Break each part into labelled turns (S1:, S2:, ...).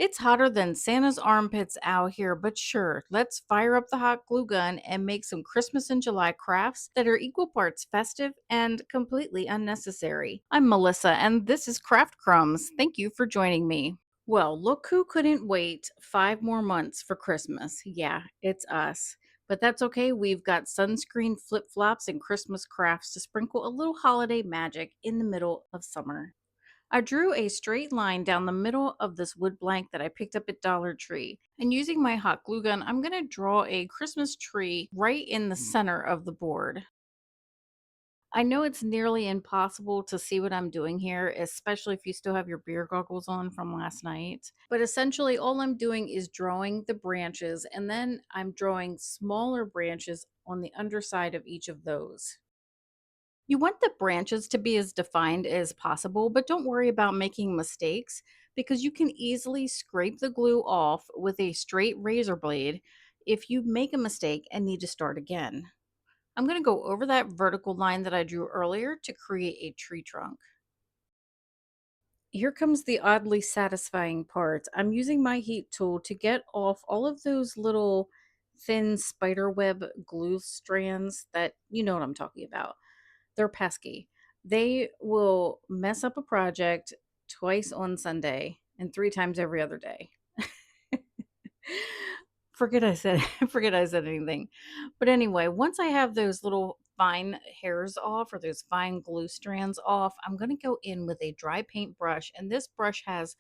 S1: It's hotter than Santa's armpits out here, but sure, let's fire up the hot glue gun and make some Christmas in July crafts that are equal parts festive and completely unnecessary. I'm Melissa, and this is Craft Crumbs. Thank you for joining me. Well, look who couldn't wait 5 more months for Christmas. Yeah, it's us. But that's okay. We've got sunscreen flip flops and Christmas crafts to sprinkle a little holiday magic in the middle of summer. I drew a straight line down the middle of this wood blank that I picked up at Dollar Tree. And using my hot glue gun, I'm going to draw a Christmas tree right in the center of the board. I know it's nearly impossible to see what I'm doing here, especially if you still have your beer goggles on from last night. But essentially, all I'm doing is drawing the branches, and then I'm drawing smaller branches on the underside of each of those. You want the branches to be as defined as possible, but don't worry about making mistakes because you can easily scrape the glue off with a straight razor blade if you make a mistake and need to start again. I'm going to go over that vertical line that I drew earlier to create a tree trunk. Here comes the oddly satisfying part. I'm using my heat tool to get off all of those little thin spider web glue strands that you know what I'm talking about. They're pesky. They will mess up a project twice on Sunday and 3 times every other day. Forget I said forget I said anything. But anyway, once I have those little fine hairs off or those fine glue strands off, I'm going to go in with a dry paint brush, and this brush has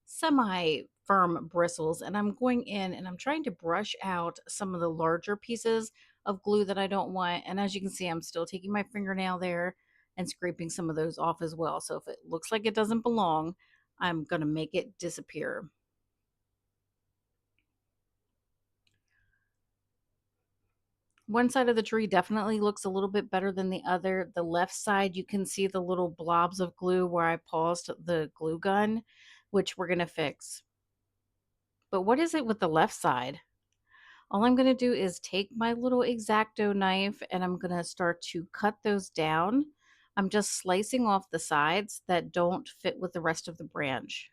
S1: semi firm bristles, and I'm going in and I'm trying to brush out some of the larger pieces of glue that I don't want. And as you can see, I'm still taking my fingernail there and scraping some of those off as well. So if it looks like it doesn't belong, I'm going to make it disappear. One side of the tree definitely looks a little bit better than the other. The left side, you can see the little blobs of glue where I paused the glue gun, which we're going to fix. But what is it with the left side? All I'm going to do is take my little X-Acto knife and I'm going to start to cut those down. I'm just slicing off the sides that don't fit with the rest of the branch.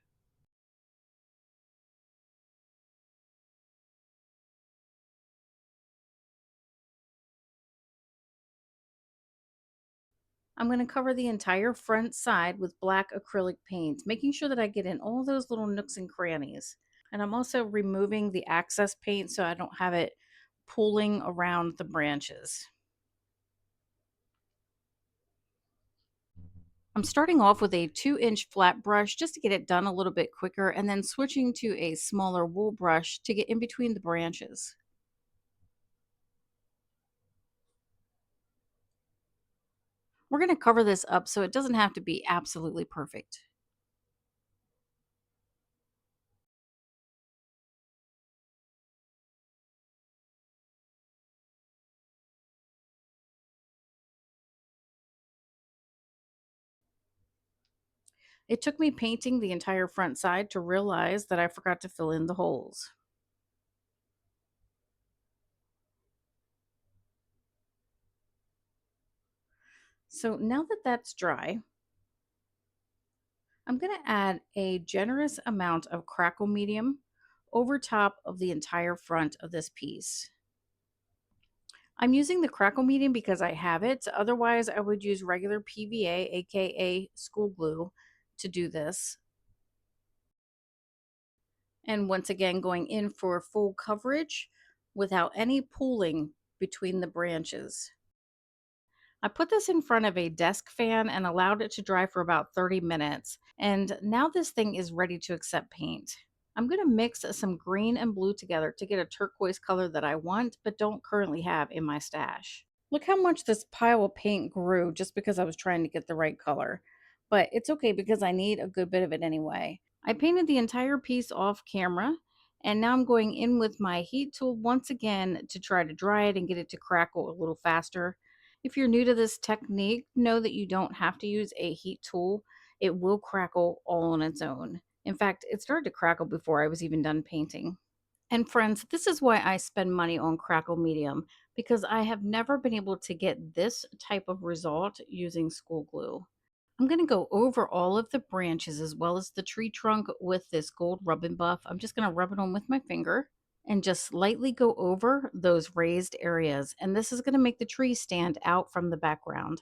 S1: I'm going to cover the entire front side with black acrylic paint, making sure that I get in all those little nooks and crannies. And I'm also removing the access paint so I don't have it pooling around the branches. I'm starting off with a 2-inch flat brush just to get it done a little bit quicker, and then switching to a smaller wool brush to get in between the branches. We're going to cover this up so it doesn't have to be absolutely perfect. It took me painting the entire front side to realize that I forgot to fill in the holes. So now that that's dry, I'm going to add a generous amount of Crackle medium over top of the entire front of this piece. I'm using the Crackle medium because I have it. Otherwise, I would use regular PVA, aka school glue, to do this. And once again, going in for full coverage without any pooling between the branches. I put this in front of a desk fan and allowed it to dry for about 30 minutes. And now this thing is ready to accept paint. I'm going to mix some green and blue together to get a turquoise color that I want but don't currently have in my stash. Look how much this pile of paint grew just because I was trying to get the right color. But it's okay because I need a good bit of it anyway. I painted the entire piece off camera, and now I'm going in with my heat tool once again to try to dry it and get it to crackle a little faster. If you're new to this technique, know that you don't have to use a heat tool. It will crackle all on its own. In fact, it started to crackle before I was even done painting. And friends, this is why I spend money on Crackle Medium, because I have never been able to get this type of result using school glue. I'm going to go over all of the branches as well as the tree trunk with this gold rub and buff. I'm just going to rub it on with my finger and just lightly go over those raised areas. And this is going to make the tree stand out from the background.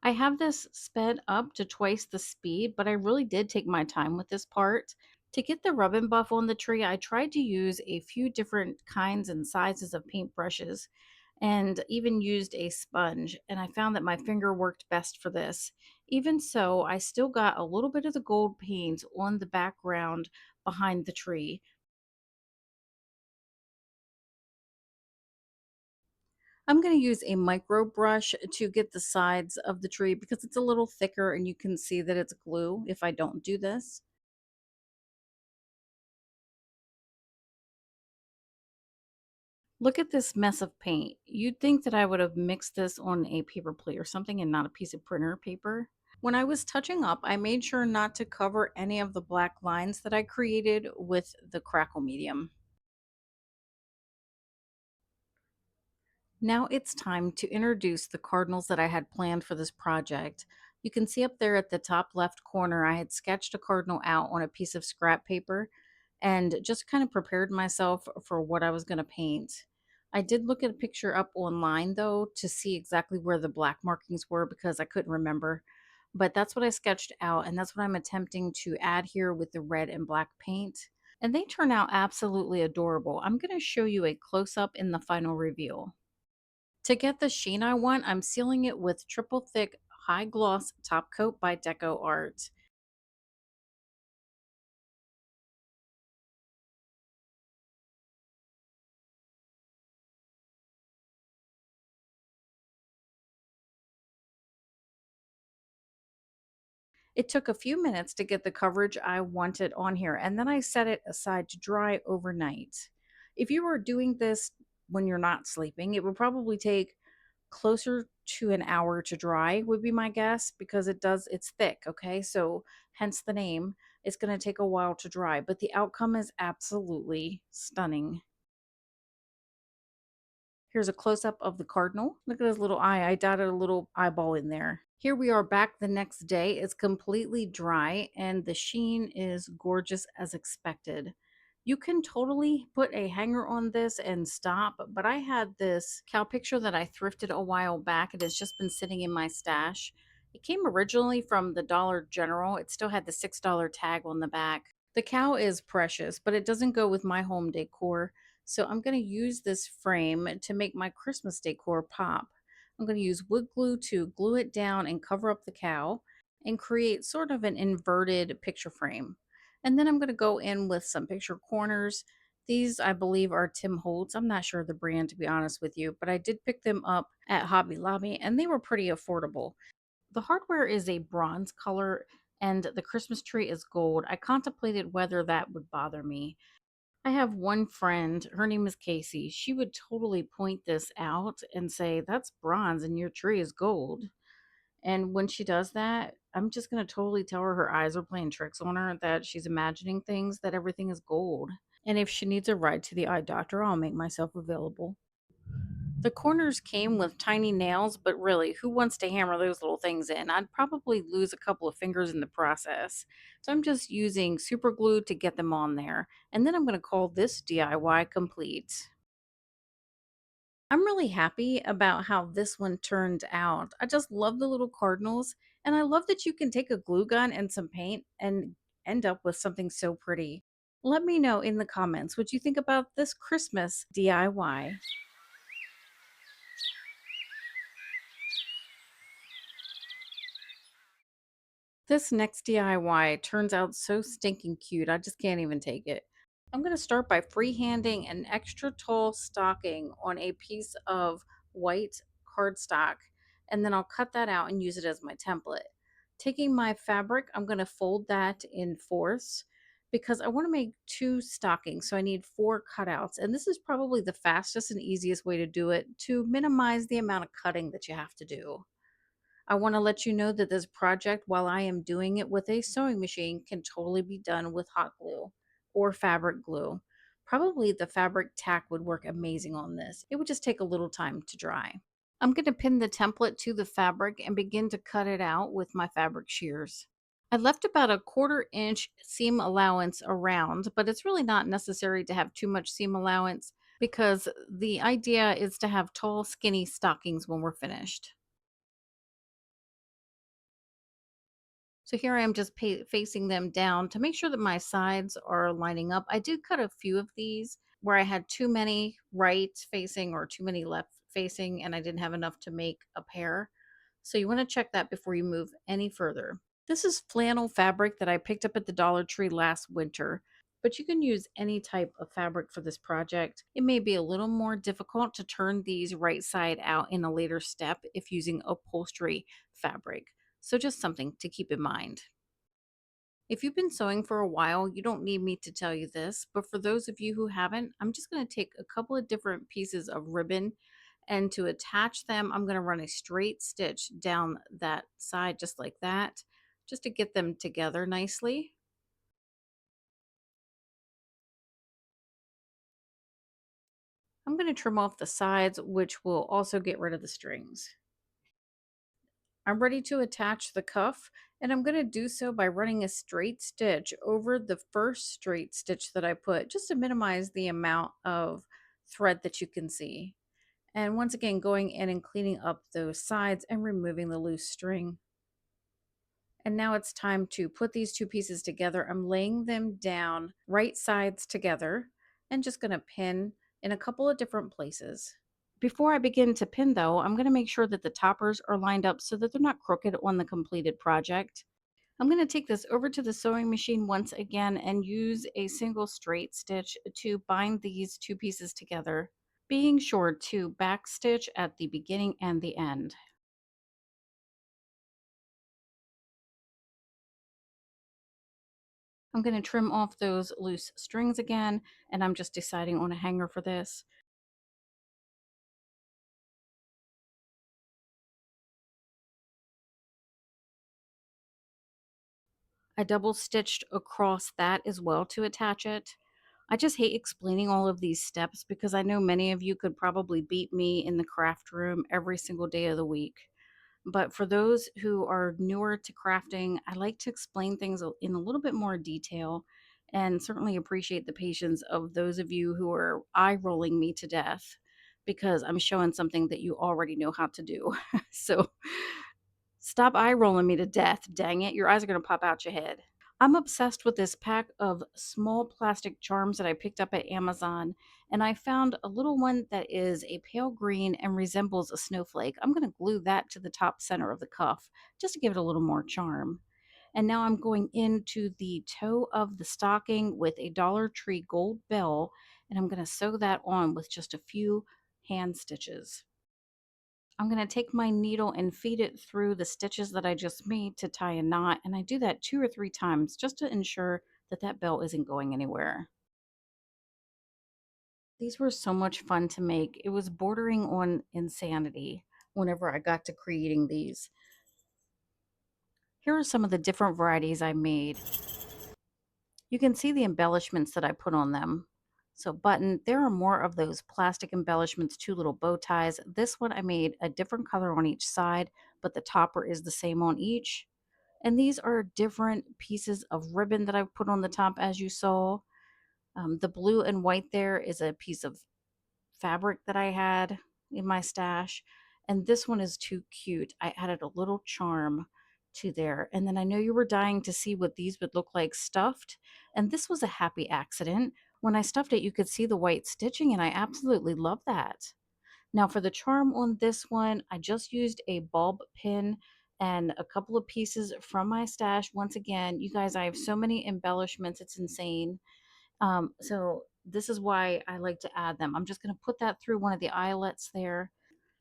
S1: I have this sped up to twice the speed, but I really did take my time with this part. To get the rub and buff on the tree, I tried to use a few different kinds and sizes of paintbrushes and even used a sponge, and I found that my finger worked best for this. Even so, I still got a little bit of the gold paint on the background behind the tree. I'm going to use a micro brush to get the sides of the tree because it's a little thicker and you can see that it's glue if I don't do this. Look at this mess of paint. You'd think that I would have mixed this on a paper plate or something and not a piece of printer paper. When I was touching up, I made sure not to cover any of the black lines that I created with the Crackle medium. Now it's time to introduce the cardinals that I had planned for this project. You can see up there at the top left corner, I had sketched a cardinal out on a piece of scrap paper and just kind of prepared myself for what I was going to paint. I did look at a picture up online though to see exactly where the black markings were because I couldn't remember. But that's what I sketched out, and that's what I'm attempting to add here with the red and black paint. And they turn out absolutely adorable. I'm going to show you a close up in the final reveal. To get the sheen I want, I'm sealing it with triple thick high gloss top coat by DecoArt. It took a few minutes to get the coverage I wanted on here, and then I set it aside to dry overnight. If you were doing this when you're not sleeping, it would probably take closer to an hour to dry, would be my guess, because it's thick, okay? So, hence the name. It's going to take a while to dry, but the outcome is absolutely stunning. Here's a close up of the cardinal. Look at his little eye. I dotted a little eyeball in there. Here we are back the next day. It's completely dry and the sheen is gorgeous as expected. You can totally put a hanger on this and stop, but I had this cow picture that I thrifted a while back. It has just been sitting in my stash. It came originally from the Dollar General. It still had the $6 tag on the back. The cow is precious, but it doesn't go with my home decor. So I'm going to use this frame to make my Christmas decor pop. I'm going to use wood glue to glue it down and cover up the cow and create sort of an inverted picture frame. And then I'm going to go in with some picture corners. These, I believe, are Tim Holtz. I'm not sure of the brand, to be honest with you, but I did pick them up at Hobby Lobby and they were pretty affordable. The hardware is a bronze color and the Christmas tree is gold. I contemplated whether that would bother me. I have one friend, her name is Casey. She would totally point this out and say, "That's bronze and your tree is gold." And when she does that, I'm just going to totally tell her eyes are playing tricks on her, that she's imagining things, that everything is gold. And if she needs a ride to the eye doctor, I'll make myself available. The corners came with tiny nails, but really, who wants to hammer those little things in? I'd probably lose a couple of fingers in the process. So I'm just using super glue to get them on there. And then I'm going to call this DIY complete. I'm really happy about how this one turned out. I just love the little cardinals, and I love that you can take a glue gun and some paint and end up with something so pretty. Let me know in the comments what you think about this Christmas DIY. This next DIY turns out so stinking cute. I just can't even take it. I'm going to start by freehanding an extra tall stocking on a piece of white cardstock, and then I'll cut that out and use it as my template. Taking my fabric, I'm going to fold that in fourths because I want to make two stockings, so I need four cutouts. And this is probably the fastest and easiest way to do it to minimize the amount of cutting that you have to do. I want to let you know that this project, while I am doing it with a sewing machine, can totally be done with hot glue or fabric glue. Probably the fabric tack would work amazing on this. It would just take a little time to dry. I'm going to pin the template to the fabric and begin to cut it out with my fabric shears. I left about a 1/4 inch seam allowance around, but it's really not necessary to have too much seam allowance because the idea is to have tall, skinny stockings when we're finished. So here I am just facing them down to make sure that my sides are lining up. I did cut a few of these where I had too many right facing or too many left facing, and I didn't have enough to make a pair. So you want to check that before you move any further. This is flannel fabric that I picked up at the Dollar Tree last winter, but you can use any type of fabric for this project. It may be a little more difficult to turn these right side out in a later step if using upholstery fabric. So just something to keep in mind. If you've been sewing for a while, you don't need me to tell you this, but for those of you who haven't, I'm just going to take a couple of different pieces of ribbon, and to attach them, I'm going to run a straight stitch down that side just like that, just to get them together nicely. I'm going to trim off the sides, which will also get rid of the strings. I'm ready to attach the cuff, and I'm going to do so by running a straight stitch over the first straight stitch that I put, just to minimize the amount of thread that you can see. And once again, going in and cleaning up those sides and removing the loose string. And now it's time to put these two pieces together. I'm laying them down right sides together and just going to pin in a couple of different places. Before I begin to pin though, I'm going to make sure that the toppers are lined up so that they're not crooked on the completed project. I'm going to take this over to the sewing machine once again and use a single straight stitch to bind these two pieces together, being sure to back stitch at the beginning and the end. I'm going to trim off those loose strings again, and I'm just deciding on a hanger for this. I double stitched across that as well to attach it. I just hate explaining all of these steps because I know many of you could probably beat me in the craft room every single day of the week. But for those who are newer to crafting, I like to explain things in a little bit more detail, and certainly appreciate the patience of those of you who are eye rolling me to death because I'm showing something that you already know how to do. So stop eye rolling me to death. Dang it. Your eyes are going to pop out your head. I'm obsessed with this pack of small plastic charms that I picked up at Amazon, and I found a little one that is a pale green and resembles a snowflake. I'm going to glue that to the top center of the cuff just to give it a little more charm. And now I'm going into the toe of the stocking with a Dollar Tree gold bell, and I'm going to sew that on with just a few hand stitches. I'm going to take my needle and feed it through the stitches that I just made to tie a knot. And I do that 2 or 3 times just to ensure that that belt isn't going anywhere. These were so much fun to make. It was bordering on insanity whenever I got to creating these. Here are some of the different varieties I made. You can see the embellishments that I put on them. So button, there are more of those plastic embellishments, 2 little bow ties. This one I made a different color on each side, but the topper is the same on each. And these are different pieces of ribbon that I've put on the top, as you saw. The blue and white there is a piece of fabric that I had in my stash. And this one is too cute. I added a little charm to there. And then I know you were dying to see what these would look like stuffed. And this was a happy accident. When I stuffed it, you could see the white stitching, and I absolutely love that. Now for the charm on this one, I just used a bulb pin and a couple of pieces from my stash. Once again, you guys, I have so many embellishments, it's insane. So this is why I like to add them. I'm just going to put that through one of the eyelets there.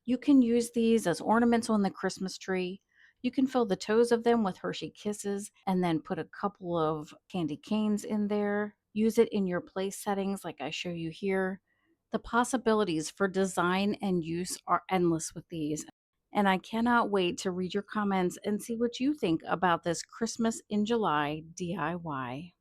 S1: You can use these as ornaments on the Christmas tree. You can fill the toes of them with Hershey Kisses and then put a couple of candy canes in there. Use it in your place settings like I show you here. The possibilities for design and use are endless with these. And I cannot wait to read your comments and see what you think about this Christmas in July DIY.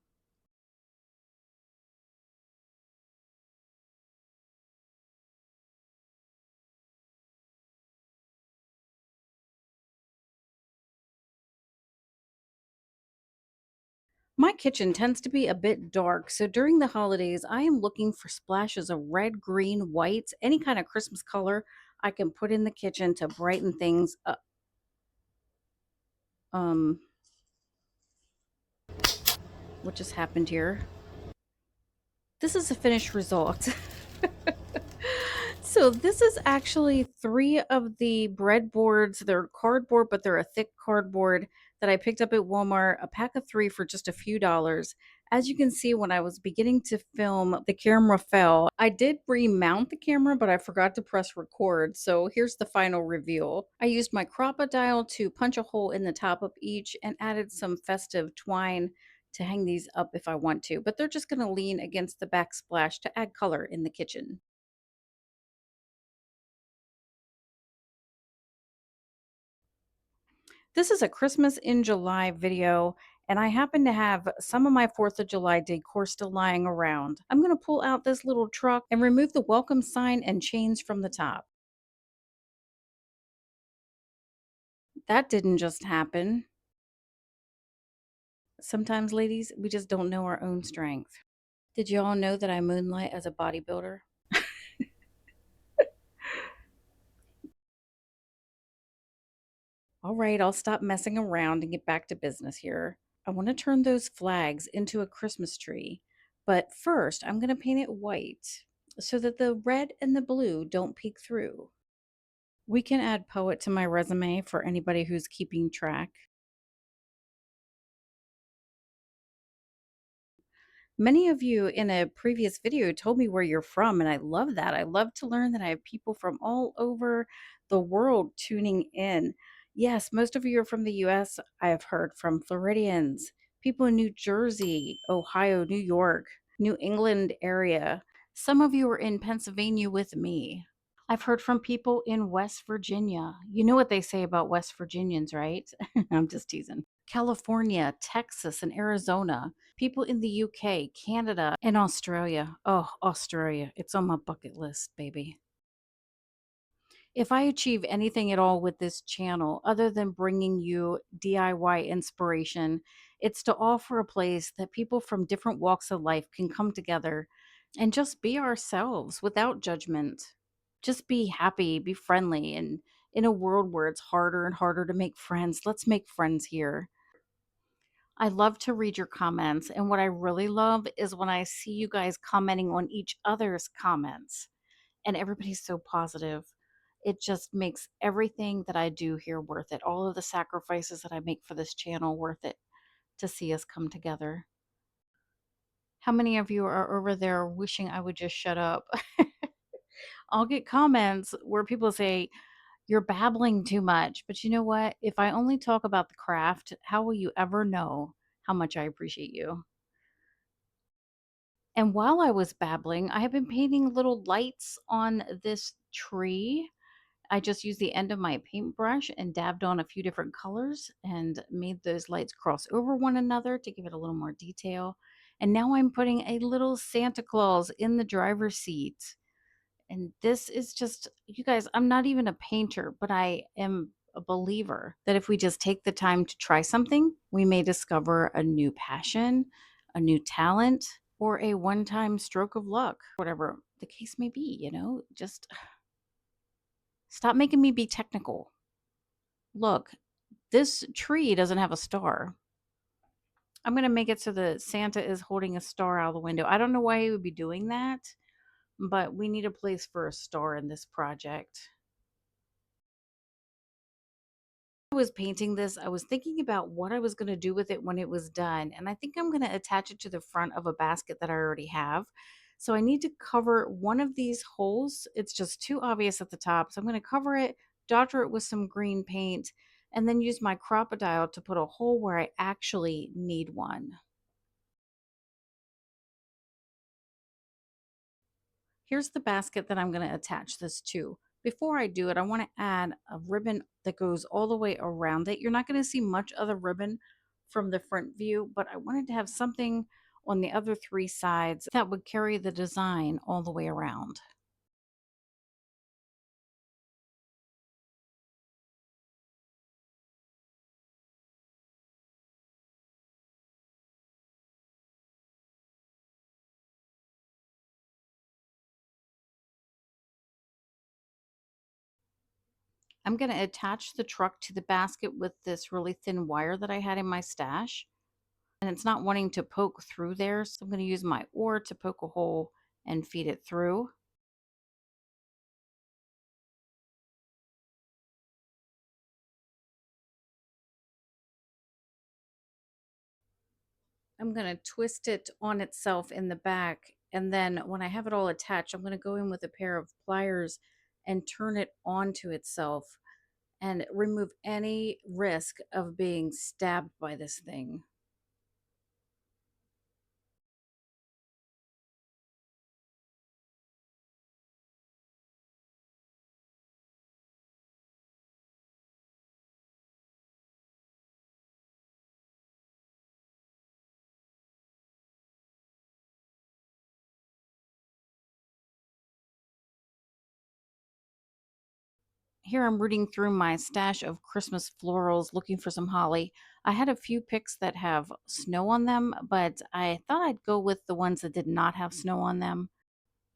S1: My kitchen tends to be a bit dark, so during the holidays, I am looking for splashes of red, green, whites, any kind of Christmas color I can put in the kitchen to brighten things up. Um, what just happened here? This is a finished result. So this is actually three of the breadboards. They're cardboard, but they're a thick cardboard that I picked up at Walmart, a pack of three for just a few dollars. As you can see, when I was beginning to film, the camera fell. I did remount the camera, but I forgot to press record. So here's the final reveal. I used my crop-a-dial to punch a hole in the top of each and added some festive twine to hang these up if I want to, but they're just going to lean against the backsplash to add color in the kitchen. This is a Christmas in July video, and I happen to have some of my 4th of July decor still lying around. I'm going to pull out this little truck and remove the welcome sign and chains from the top. That didn't just happen. Sometimes, ladies, we just don't know our own strength. Did you all know that I moonlight as a bodybuilder? All right, I'll stop messing around and get back to business here. I want to turn those flags into a Christmas tree, but first I'm going to paint it white so that the red and the blue don't peek through. We can add poet to my resume for anybody who's keeping track. Many of you in a previous video told me where you're from, and I love that. I love to learn that I have people from all over the world tuning in. Yes, most of you are from the US. I have heard from Floridians, people in New Jersey, Ohio, New York, New England area. Some of you are in Pennsylvania with me. I've heard from people in West Virginia. You know what they say about West Virginians, right? I'm just teasing. California, Texas, and Arizona. People in the UK, Canada, and Australia. Oh, Australia. It's on my bucket list, baby. If I achieve anything at all with this channel, other than bringing you DIY inspiration, it's to offer a place that people from different walks of life can come together and just be ourselves without judgment. Just be happy, be friendly, and in a world where it's harder and harder to make friends, let's make friends here. I love to read your comments, and what I really love is when I see you guys commenting on each other's comments and everybody's so positive. It just makes everything that I do here worth it. All of the sacrifices that I make for this channel worth it to see us come together. How many of you are over there wishing I would just shut up? I'll get comments where people say, "You're babbling too much." But you know what? If I only talk about the craft, how will you ever know how much I appreciate you? And while I was babbling, I have been painting little lights on this tree. I just used the end of my paintbrush and dabbed on a few different colors and made those lights cross over one another to give it a little more detail. And now I'm putting a little Santa Claus in the driver's seat. And this is just, you guys, I'm not even a painter, but I am a believer that if we just take the time to try something, we may discover a new passion, a new talent, or a one time stroke of luck, whatever the case may be, just stop making me be technical. Look, this tree doesn't have a star. I'm going to make it so that Santa is holding a star out of the window. I don't know why he would be doing that, but we need a place for a star in this project. I was painting this, I was thinking about what I was going to do with it when it was done. And I think I'm going to attach it to the front of a basket that I already have. So I need to cover one of these holes. It's just too obvious at the top. So I'm going to cover it, daughter it with some green paint, and then use my crocodile to put a hole where I actually need one. Here's the basket that I'm going to attach this to. Before I do it, I want to add a ribbon that goes all the way around it. You're not going to see much of the ribbon from the front view, but I wanted to have something on the other three sides that would carry the design all the way around. I'm going to attach the truck to the basket with this really thin wire that I had in my stash. And it's not wanting to poke through there. So I'm going to use my oar to poke a hole and feed it through. I'm going to twist it on itself in the back. And then when I have it all attached, I'm going to go in with a pair of pliers and turn it onto itself and remove any risk of being stabbed by this thing. Here I'm rooting through my stash of Christmas florals looking for some holly. I had a few picks that have snow on them, but I thought I'd go with the ones that did not have snow on them.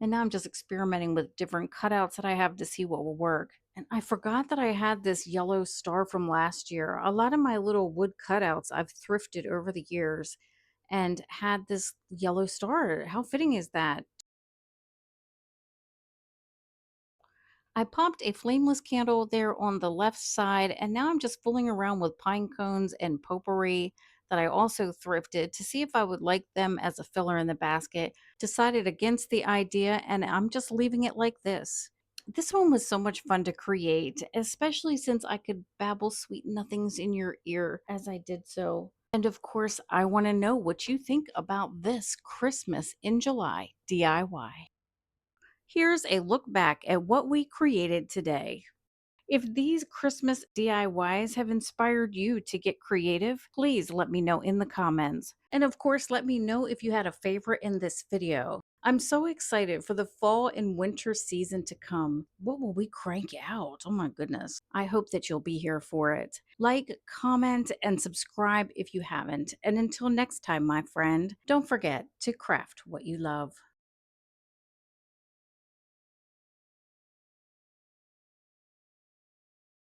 S1: And now I'm just experimenting with different cutouts that I have to see what will work. And I forgot that I had this yellow star from last year. A lot of my little wood cutouts I've thrifted over the years and had this yellow star. How fitting is that? I popped a flameless candle there on the left side, and now I'm just fooling around with pine cones and potpourri that I also thrifted to see if I would like them as a filler in the basket. Decided against the idea, and I'm just leaving it like this. This one was so much fun to create, especially since I could babble sweet nothings in your ear as I did so. And of course, I want to know what you think about this Christmas in July DIY. Here's a look back at what we created today. If these Christmas DIYs have inspired you to get creative, please let me know in the comments. And of course, let me know if you had a favorite in this video. I'm so excited for the fall and winter season to come. What will we crank out? Oh my goodness. I hope that you'll be here for it. Like, comment, and subscribe if you haven't. And until next time, my friend, don't forget to craft what you love.